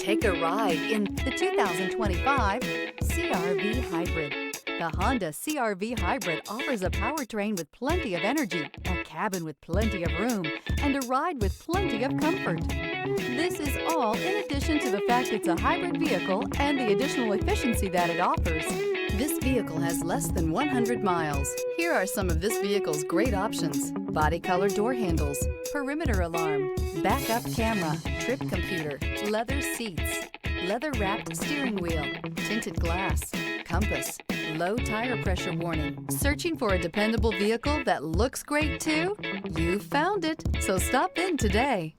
Take a ride in the 2025 CR-V Hybrid. The Honda CR-V Hybrid offers a powertrain with plenty of energy, a cabin with plenty of room, and a ride with plenty of comfort. This is all in addition to the fact it's a hybrid vehicle and the additional efficiency that it offers. This vehicle has less than 100 miles. Here are some of this vehicle's great options: body color door handles, perimeter alarm, backup camera, trip computer, leather seats, leather-wrapped steering wheel, tinted glass, compass, low tire pressure warning. Searching for a dependable vehicle that looks great too? You found it, so stop in today.